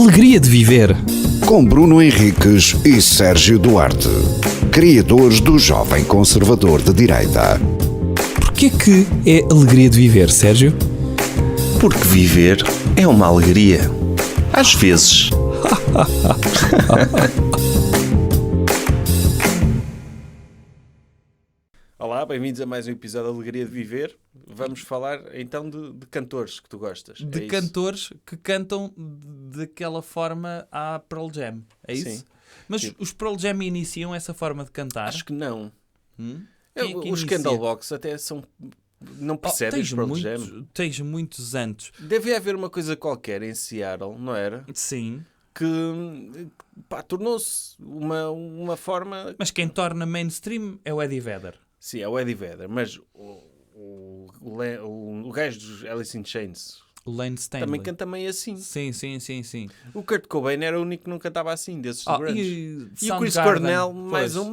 Alegria de Viver. Com Bruno Henriques e Sérgio Duarte, criadores do Jovem Conservador de Direita. Porquê que é alegria de viver, Sérgio? Porque viver é uma alegria. Às vezes. Olá, bem-vindos a mais um episódio da Alegria de Viver. Vamos falar então de cantores que tu gostas. De cantores que cantam daquela forma à Pearl Jam, é isso? Sim. Mas Tipo, os Pearl Jam iniciam essa forma de cantar? acho que não. Quem é que Os inicia? Candlebox até são... Não percebem os Pearl Jam. Tens muitos anos. Deve haver uma coisa qualquer em Seattle, não era? Sim. Que tornou-se uma forma... Mas quem torna mainstream é o Eddie Vedder. Sim, é o Eddie Vedder, mas o gajo dos Alice in Chains O Lane Stanley. também canta meio assim. Sim. O Kurt Cobain era o único que não cantava assim, desses de grunge. E o Chris Soundgarden, Cornell, pois. mais ou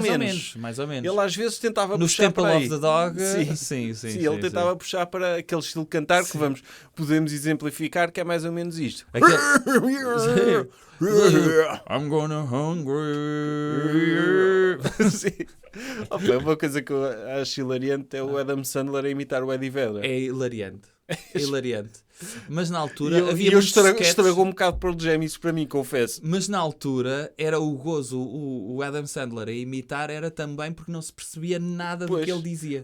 menos. Mais ou menos. Ele às vezes tentava No puxar Temple para aí. of the Dog, Sim, sim, ele tentava puxar para aquele estilo de cantar que podemos exemplificar, que é mais ou menos isto. I'm gonna hungry. Sim. Opa, uma coisa que eu acho hilariante é o Adam Sandler a imitar o Eddie Vedder. É hilariante. Mas na E altura eu havia muitos sketches. estragou um bocado Pearl Jam, isso para mim, confesso. Mas na altura era o gozo, o Adam Sandler a imitar era também porque não se percebia nada do Pois. que ele dizia.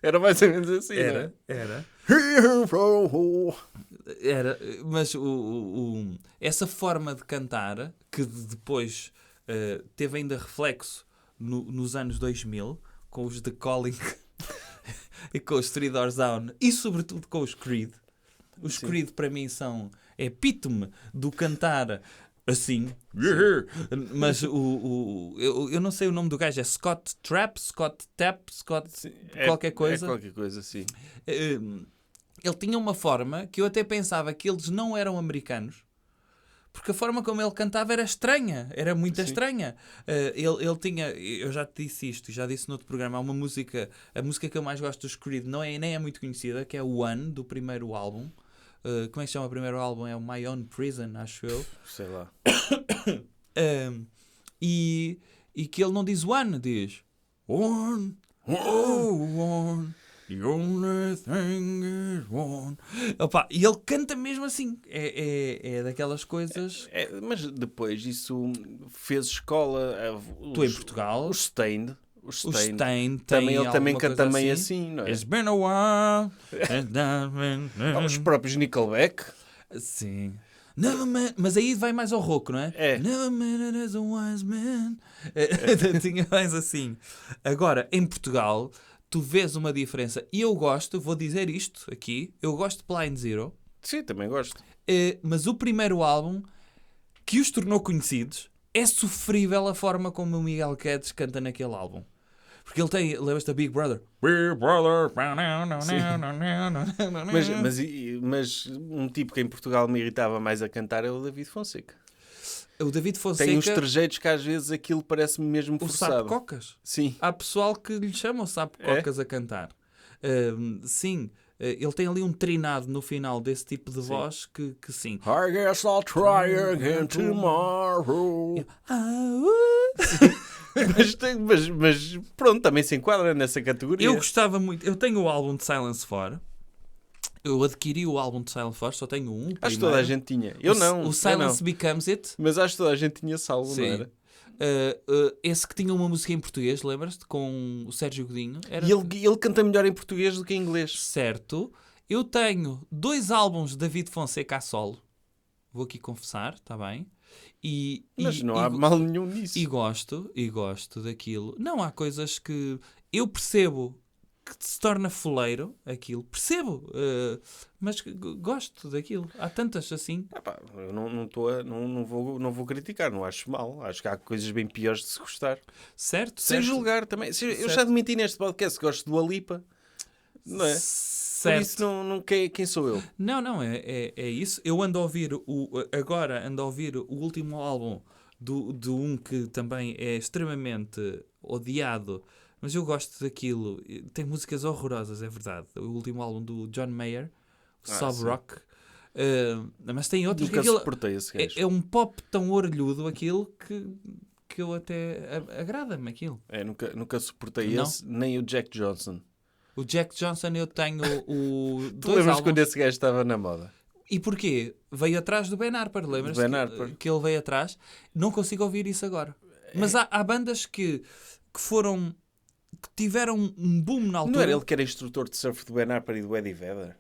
Era mais ou menos assim, Era. Mas essa forma de cantar, que depois teve ainda reflexo nos anos 2000, com os The Calling e com os Three Doors Down, e sobretudo com os Creed. Os Sim. Creed para mim são epítome do cantar assim. Mas eu não sei o nome do gajo, é Scott Trapp, Scott Tapp, Scott qualquer coisa. É qualquer coisa, sim. Ele tinha uma forma que eu até pensava que eles não eram americanos, porque a forma como ele cantava era estranha, era muito estranha. Ele tinha, eu já te disse isto, já disse noutro programa, há uma música, a música que eu mais gosto dos Creed nem é muito conhecida, que é o One, do primeiro álbum. Como é que se chama o primeiro álbum? É o My Own Prison, acho eu. Sei lá. E que ele não diz one, diz one, oh one, the only thing is one. Opa, e ele canta mesmo assim. É daquelas coisas. Mas depois isso fez escola. Tu em Portugal. Os Stained. O Stein Ele também alguma canta coisa meio assim, não é? It's been a while. Os próprios Nickelback. Sim. Never met, mas aí vai mais ao rock, não é? É. Never met as a wise man. Tinha mais assim. Agora, em Portugal, tu vês uma diferença. E eu gosto, vou dizer isto aqui, eu gosto de Blind Zero. Sim, também gosto. Mas o primeiro álbum que os tornou conhecidos é sofrível a forma como o Miguel Guedes canta naquele álbum. Porque ele tem, lembras-te da Big Brother? Big Brother. Mas um tipo que em Portugal me irritava mais a cantar é o David Fonseca. O David Fonseca, Tem uns trejeitos que às vezes aquilo parece-me mesmo o forçado. sapo-cocas. Sim. Há pessoal que lhe chama o sapo-cocas a cantar. Sim, ele tem ali um trinado no final desse tipo de voz que sim. I guess I'll try again tomorrow. Mas pronto, também se enquadra nessa categoria. Eu gostava muito. Eu tenho o álbum de Silence 4. Eu adquiri o álbum de Silence 4, só tenho um. Acho que toda a gente tinha. Eu não. O Silence Becomes It. Mas acho que toda a gente tinha esse álbum, não Sim. era? Esse que tinha uma música em português, lembras-te? Com o Sérgio Godinho. Era... E ele canta melhor em português do que em inglês. Certo. Eu tenho 2 álbuns de David Fonseca a solo. Vou aqui confessar, está bem? Mas não há mal nenhum nisso. E gosto daquilo. Não, há coisas que eu percebo que se torna foleiro, aquilo. Percebo. Mas gosto daquilo. Há tantas assim. Eu não vou criticar, não acho mal. Acho que há coisas bem piores de se gostar. Certo? Sem julgar também. Eu já admiti neste podcast que gosto do Alipa. Não é? Certo. Por isso, quem sou eu? Não, é isso. Eu agora ando a ouvir o último álbum do um que também é extremamente odiado, mas eu gosto daquilo. Tem músicas horrorosas, é verdade. O último álbum do John Mayer, Sob sim. Rock. Mas tem outros que Nunca aquilo suportei esse gajo. é um pop tão orelhudo aquilo que eu até agrada-me aquilo. Nunca suportei Não? esse, nem o Jack Johnson. O Jack Johnson eu tenho Tu dois lembras álbuns. quando esse gajo estava na moda? E porquê? Veio atrás do Ben Harper, lembras? Do Ben Harper. Que ele veio atrás. Não consigo ouvir isso agora. Mas há bandas que foram... que tiveram um boom na Não altura. era ele que era instrutor de surf do Ben Harper e do Eddie Vedder?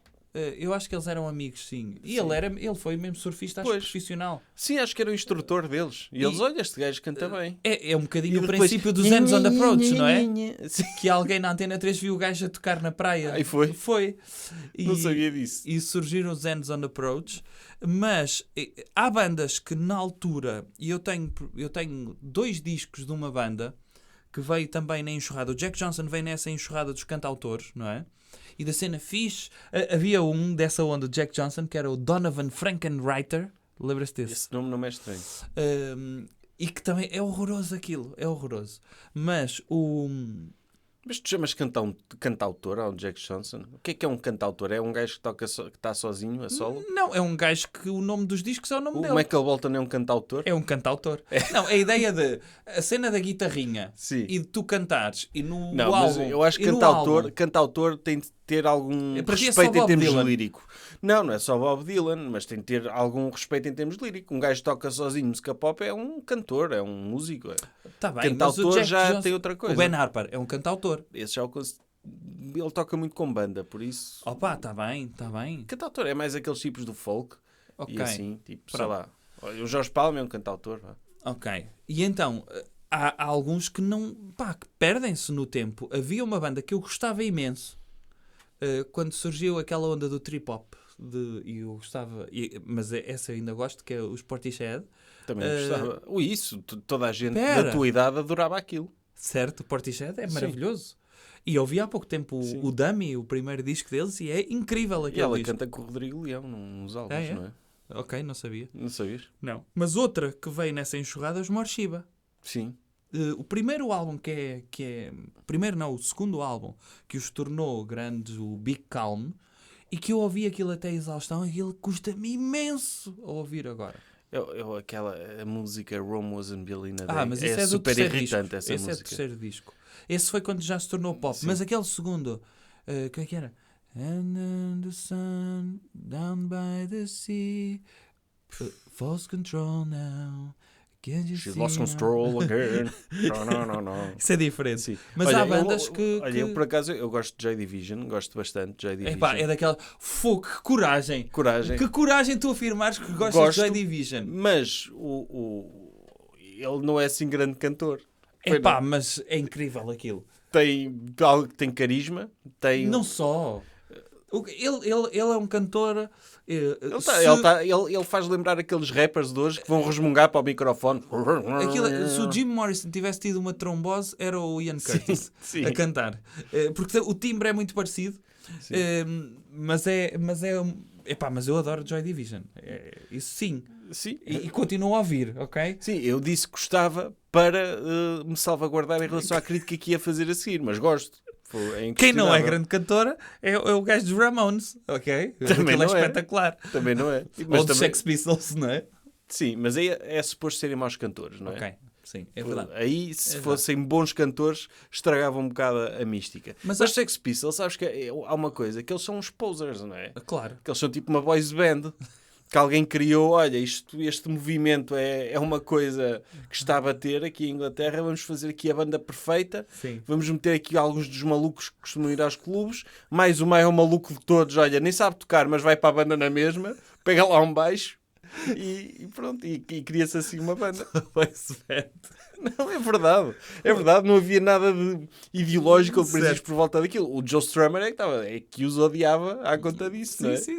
Eu acho que eles eram amigos, sim. E Sim. ele foi mesmo surfista, acho, Pois. profissional. Sim, acho que era o instrutor deles. E eles, olha, este gajo canta bem. É um bocadinho E o depois- princípio dos Ends on Approach, não é? Sim. Que alguém na Antena 3 viu o gajo a tocar na praia. Aí foi? Foi. Não sabia disso. E surgiram os Ends on Approach. Mas há bandas que na altura, e eu tenho 2 discos de uma banda que veio também na enxurrada. O Jack Johnson veio nessa enxurrada dos cantautores, não é? E da cena fixe, havia um dessa onda, Jack Johnson, que era o Donovan Frankenreiter. Lembras-te desse? Esse nome não me é estranho. E que também é horroroso aquilo, é horroroso. Mas o... Mas tu chamas cantautor ao Jack Johnson? O que é um cantautor? É um gajo que toca que está sozinho, a solo? Não, é um gajo que o nome dos discos é o nome O dele. Michael Bolton é um cantautor? É um cantautor. Não, a ideia de... A cena da guitarrinha Sim. e de tu cantares e no Não, mas álbum... eu acho que e no álbum- cantautor tem de ter algum Para ti é só respeito em Bob termos Dylan. lírico. Não é só Bob Dylan, mas tem de ter algum respeito em termos lírico. Um gajo que toca sozinho música pop é um cantor, é um músico. Tá bem, Cantautor mas o Jack já Johnson- tem outra coisa. O Ben Harper é um cantautor. Esse já é ele toca muito com banda, por isso... Opa, está bem, está bem. Cantautor é mais aqueles tipos do folk Ok. e assim, tipo, sei Pronto. lá. Olha, o Jorge Palma é um cantautor. Vá. Ok. E então, há alguns que não... Pá, que perdem-se no tempo. Havia uma banda que eu gostava imenso quando surgiu aquela onda do trip-hop. E eu gostava... mas essa eu ainda gosto, que é os Portishead. Também gostava. Isso, toda a gente Pera. da tua idade adorava aquilo. Certo, o Portishead é Sim. maravilhoso. E ouvi há pouco tempo Sim. o Dummy, o primeiro disco deles, e é incrível E aquele ela disco. canta com o Rodrigo Leão nos álbuns, É? não é? Ok, não sabia. Não sabias? Não. Mas outra que veio nessa enxurrada é os Morshiba. Sim. O primeiro álbum que é... Primeiro não, o segundo álbum que os tornou grandes, o Big Calm, e que eu ouvi aquilo até a exaustão, e aquilo custa-me imenso a ouvir agora. A música Rome Wasn't Built in a Day. Mas isso é do super terceiro irritante disco. essa Esse é do música. terceiro disco. Esse foi quando já se tornou pop. Sim. Mas aquele segundo, como é que era? And then the sun down by the sea false control now. Can't you She see lost now? control again. Não. Isso é diferente. Sim. Mas Olha, há bandas que... Olha, eu por acaso eu gosto de Joy Division, gosto bastante de Joy Division. Epá, é daquela... Fogo, que coragem! Coragem. Que coragem tu afirmares que gostas Gosto, de Joy Division. Mas ele não é assim grande cantor. Foi, Epá, não. mas é incrível aquilo. Tem carisma, tem... Não só... Ele é um cantor... Ele faz lembrar aqueles rappers de hoje que vão resmungar para o microfone. Se o Jim Morrison tivesse tido uma trombose, era o Ian Curtis sim. a cantar. Porque o timbre é muito parecido. Mas eu adoro Joy Division. Isso sim. Sim. E continuo a ouvir, ok? Sim, eu disse que gostava para me salvaguardar em relação à crítica que ia fazer a seguir, mas gosto. É Quem não é inquestionável. grande cantora é o gajo dos Ramones, ok? Também Aquilo é não é. espetacular. Também não é. Ou Mas dos também... Sex Pistols, não é? Sim, mas aí é suposto serem maus cantores, não é? Ok, sim, é verdade. Aí, se verdade. fossem bons cantores, estragavam um bocado a mística. Mas Mas Sex Pistols, sabes que há uma coisa, que eles são uns posers, não é? Claro. Que eles são tipo uma boys band. Que alguém criou, olha, este movimento é uma coisa que está a bater aqui em Inglaterra, vamos fazer aqui a banda perfeita, Sim. vamos meter aqui alguns dos malucos que costumam ir aos clubes, mais o maior maluco de todos, olha, nem sabe tocar, mas vai para a banda na mesma, pega lá um baixo e pronto, e cria-se assim uma banda. Não, é verdade, não havia nada de ideológico ou Certo. por volta daquilo. O Joe Strummer é que os odiava à conta disso, não é? Sim.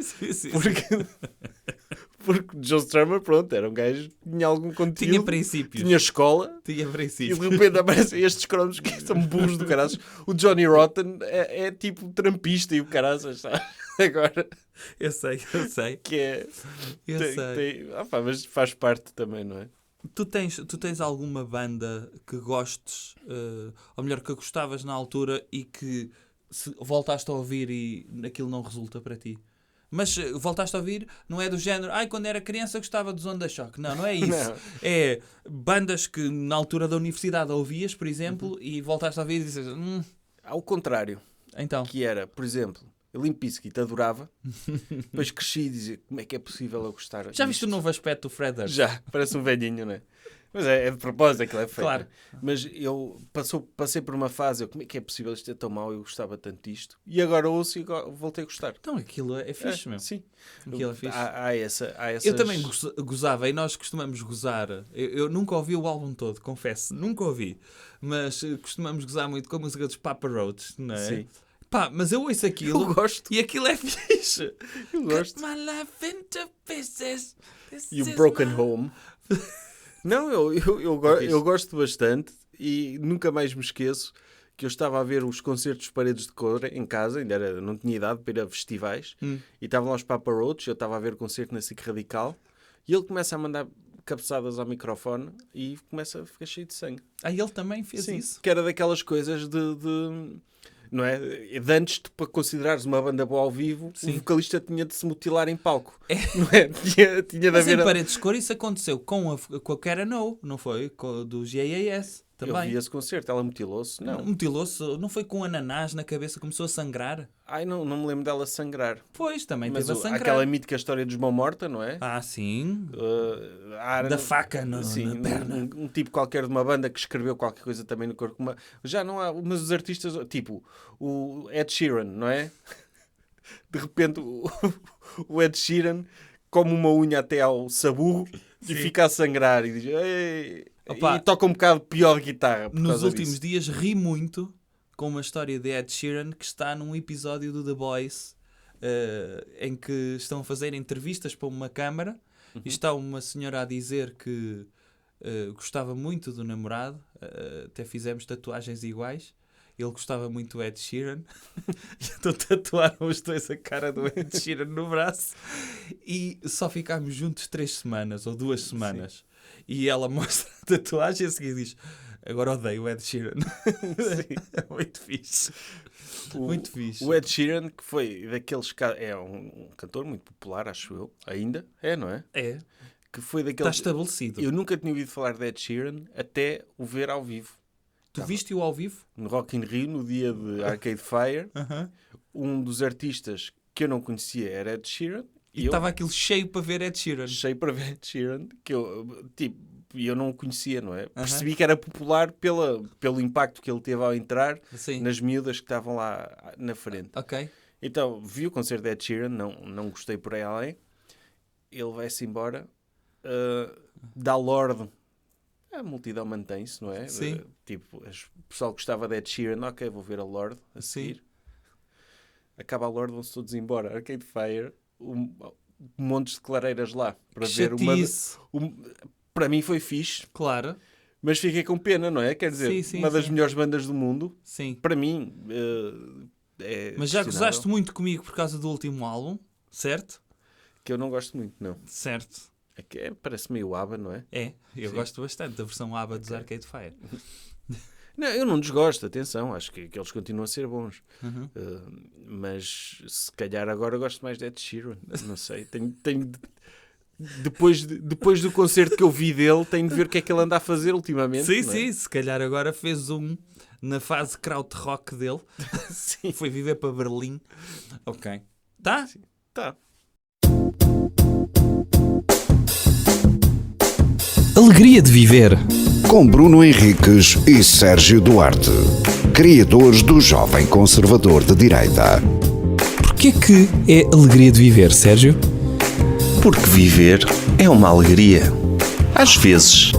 Porque o Joe Strummer, pronto, era um gajo que tinha algum conteúdo, Tinha princípios. tinha escola, Tinha e princípios. de repente aparecem estes cromos que são burros do caralho. O Johnny Rotten é tipo trampista e o caralho, sabe? Agora, Eu sei. que é... Eu sei. mas faz parte também, não é? Tu tens alguma banda que gostes, ou melhor, que gostavas na altura e que voltaste a ouvir e aquilo não resulta para ti? Mas voltaste a ouvir, não é do género, quando era criança gostava dos Onda Choque. Não é isso. Não. É bandas que na altura da universidade ouvias, por exemplo, e voltaste a ouvir e dizes, Ao contrário, então. que era, por exemplo, Limp Bizkit adorava, depois cresci e dizia, como é que é possível eu gostar Já viste disto? o novo aspecto do Fred Durst? Já, parece um velhinho, não é? Mas é de propósito aquilo é feito. Claro. Mas eu passei por uma fase, como é que é possível isto é tão mau, eu gostava tanto disto. E agora ouço e voltei a gostar. Então aquilo é fixe mesmo. Sim. Aquilo é fixe. Há essas... Eu também gozava, e nós costumamos gozar. Eu nunca ouvi o álbum todo, confesso, nunca ouvi. Mas costumamos gozar muito com a música dos Papa Roach, não é? Sim. Pá, mas eu ouço aquilo Eu gosto. e aquilo é fixe. Eu gosto. Cut my life into pieces. This E o is Broken my- Home. Não, eu gosto bastante e nunca mais me esqueço que eu estava a ver os concertos de Paredes de Cor em casa, não tinha idade para ir a festivais, e estavam lá os Papa Roach, eu estava a ver o concerto na SIC Radical, e ele começa a mandar cabeçadas ao microfone e começa a ficar cheio de sangue. Ele também fez Sim, isso. que era daquelas coisas não é? De antes, tu, para considerares uma banda boa ao vivo, Sim. o vocalista tinha de se mutilar em palco. Não é? Tinha de Mas em haver... Paredes de Cor isso aconteceu com a Cara No, não foi? Do GAS Eu também. vi esse concerto, ela mutilou-se? Não. Mutilou-se, não foi com ananás na cabeça, começou a sangrar? Não me lembro dela sangrar. Pois, também Mas teve a sangrar. aquela mítica história dos mão morta, não é? Sim. Da faca na perna. Um tipo qualquer de uma banda que escreveu qualquer coisa também no corpo. Já não há, mas os artistas, tipo o Ed Sheeran, não é? De repente o Ed Sheeran come uma unha até ao saburro e fica a sangrar e diz "Ei", Opa, e toca um bocado pior guitarra. por Nos causa últimos disso. dias ri muito com uma história de Ed Sheeran que está num episódio do The Boys em que estão a fazer entrevistas para uma câmara e está uma senhora a dizer que gostava muito do namorado, até fizemos tatuagens iguais. Ele gostava muito do Ed Sheeran. Então tatuaram os dois a cara do Ed Sheeran no braço e só ficámos juntos 3 semanas ou 2 semanas. E ela mostra a tatuagem e a seguir diz: agora odeio o Ed Sheeran. É muito fixe. Muito fixe. O Ed Sheeran, que foi daqueles... É um cantor muito popular, acho eu. Ainda. É, não é? É. Que foi Está daqueles... estabelecido. Eu nunca tinha ouvido falar de Ed Sheeran até o ver ao vivo. Tu viste-o ao vivo? No Rock in Rio, no dia de Arcade Fire. Um dos artistas que eu não conhecia era Ed Sheeran. E estava aquilo cheio para ver Ed Sheeran. Cheio para ver Ed Sheeran. Que eu não o conhecia, não é? Percebi que era popular pelo impacto que ele teve ao entrar Sim. nas miúdas que estavam lá na frente. Ok. Então, vi o concerto de Ed Sheeran, não gostei por aí além. Ele vai-se embora. Da Lorde, a multidão mantém-se, não é? Sim. Tipo, o pessoal gostava de Ed Sheeran, ok, vou ver a Lorde a seguir. Acaba a Lorde, vão-se todos embora. Arcade Fire, montes de clareiras lá. Para ver para mim foi fixe. Claro. Mas fiquei com pena, não é? Quer dizer, Sim, uma das sim. melhores bandas do mundo. Sim. Para mim, é Mas já questionável. gozaste muito comigo por causa do último álbum, certo? Que eu não gosto muito, não. Certo. Parece meio ABBA, não é? É, eu gosto bastante da versão ABBA dos Arcade Fire. Não, eu não desgosto, atenção, acho que eles continuam a ser bons. Uhum. Mas se calhar agora gosto mais de Ed Sheeran, não sei. Tenho depois do concerto que eu vi dele, tenho de ver o que é que ele anda a fazer ultimamente. Sim, não é? sim, se calhar agora fez na fase krautrock dele. Sim. Foi viver para Berlim. Ok. Tá? Tá. Alegria de viver. Com Bruno Henriques e Sérgio Duarte, criadores do Jovem Conservador de Direita. Porquê que é alegria de viver, Sérgio? Porque viver é uma alegria. Às vezes.